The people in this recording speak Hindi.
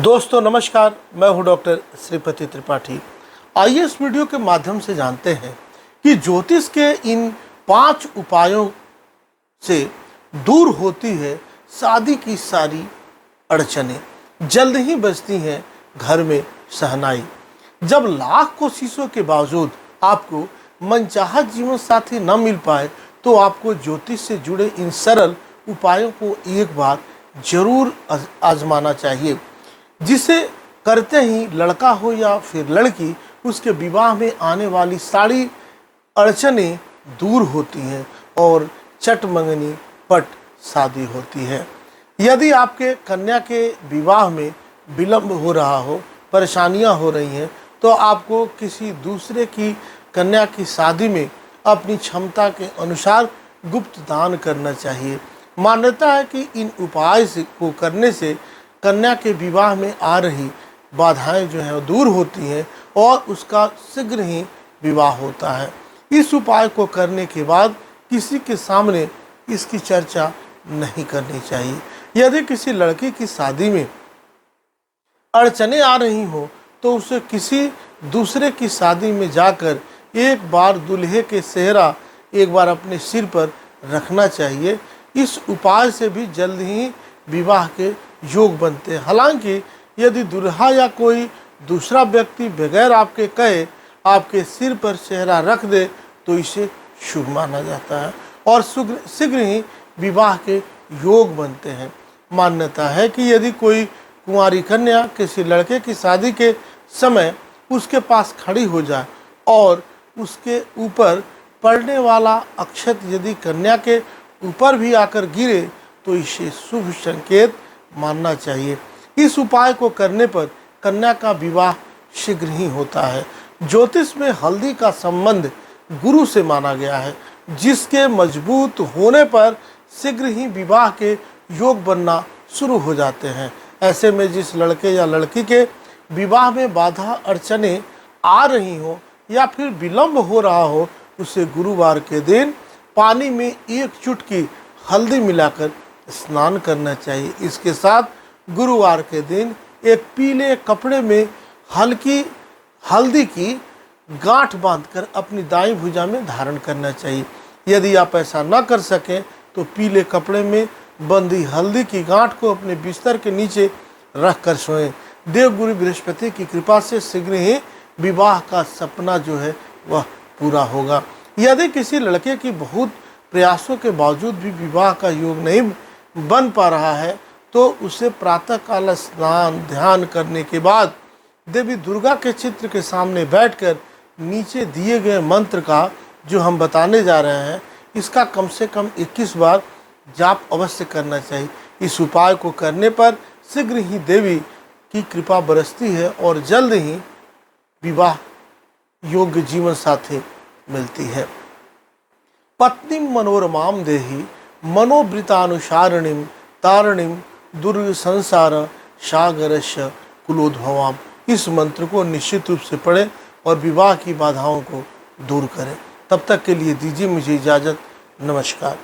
दोस्तों नमस्कार, मैं हूं डॉक्टर श्रीपति त्रिपाठी। आइए इस वीडियो के माध्यम से जानते हैं कि ज्योतिष के इन 5 उपायों से दूर होती है शादी की सारी अड़चनें, जल्द ही बजती हैं घर में शहनाई। जब लाख कोशिशों के बावजूद आपको मनचाहा जीवन साथी न मिल पाए तो आपको ज्योतिष से जुड़े इन सरल उपायों को एक बार जरूर आजमाना चाहिए, जिसे करते ही लड़का हो या फिर लड़की, उसके विवाह में आने वाली सारी अड़चनें दूर होती हैं और चट मंगनी पट शादी होती है। यदि आपके कन्या के विवाह में विलंब हो रहा हो, परेशानियां हो रही हैं, तो आपको किसी दूसरे की कन्या की शादी में अपनी क्षमता के अनुसार गुप्त दान करना चाहिए। मान्यता है कि इन उपाय को करने से कन्या के विवाह में आ रही बाधाएं जो हैं दूर होती हैं और उसका शीघ्र ही विवाह होता है। इस उपाय को करने के बाद किसी के सामने इसकी चर्चा नहीं करनी चाहिए। यदि किसी लड़की की शादी में अड़चनें आ रही हो तो उसे किसी दूसरे की शादी में जाकर एक बार दूल्हे के सेहरा एक बार अपने सिर पर रखना चाहिए। इस उपाय से भी जल्द ही विवाह के योग बनते हैं। हालांकि यदि दूल्हा या कोई दूसरा व्यक्ति बगैर आपके कहे आपके सिर पर सेहरा रख दे तो इसे शुभ माना जाता है और शीघ्र ही विवाह के योग बनते हैं। मान्यता है कि यदि कोई कुंवारी कन्या किसी लड़के की शादी के समय उसके पास खड़ी हो जाए और उसके ऊपर पड़ने वाला अक्षत यदि कन्या के ऊपर भी आकर गिरे तो इसे शुभ संकेत मानना चाहिए। इस उपाय को करने पर कन्या का विवाह शीघ्र ही होता है। ज्योतिष में हल्दी का संबंध गुरु से माना गया है, जिसके मजबूत होने पर शीघ्र ही विवाह के योग बनना शुरू हो जाते हैं। ऐसे में जिस लड़के या लड़की के विवाह में बाधा अड़चनें आ रही हो या फिर विलंब हो रहा हो, उसे गुरुवार के दिन पानी में 1 चुटकी हल्दी मिलाकर स्नान करना चाहिए। इसके साथ गुरुवार के दिन एक पीले कपड़े में हल्की हल्दी की गांठ बांधकर अपनी दाईं भुजा में धारण करना चाहिए। यदि आप ऐसा न कर सकें तो पीले कपड़े में बंधी हल्दी की गांठ को अपने बिस्तर के नीचे रख कर सोएं। देवगुरु बृहस्पति की कृपा से शीघ्र ही विवाह का सपना जो है वह पूरा होगा। यदि किसी लड़के की बहुत प्रयासों के बावजूद भी विवाह का योग नहीं बन पा रहा है तो उसे प्रातःकाल स्नान ध्यान करने के बाद देवी दुर्गा के चित्र के सामने बैठकर नीचे दिए गए मंत्र का जो हम बताने जा रहे हैं, इसका कम से कम 21 बार जाप अवश्य करना चाहिए। इस उपाय को करने पर शीघ्र ही देवी की कृपा बरसती है और जल्द ही विवाह योग्य जीवन साथी मिलती है। पत्नी मनोरमाम देहि मनोवृतानुसारिणीं तारिणीं दुर्ग संसार सागरस्य कुलोद्भवाम। इस मंत्र को निश्चित रूप से पढ़ें और विवाह की बाधाओं को दूर करें। तब तक के लिए दीजिए मुझे इजाज़त। नमस्कार।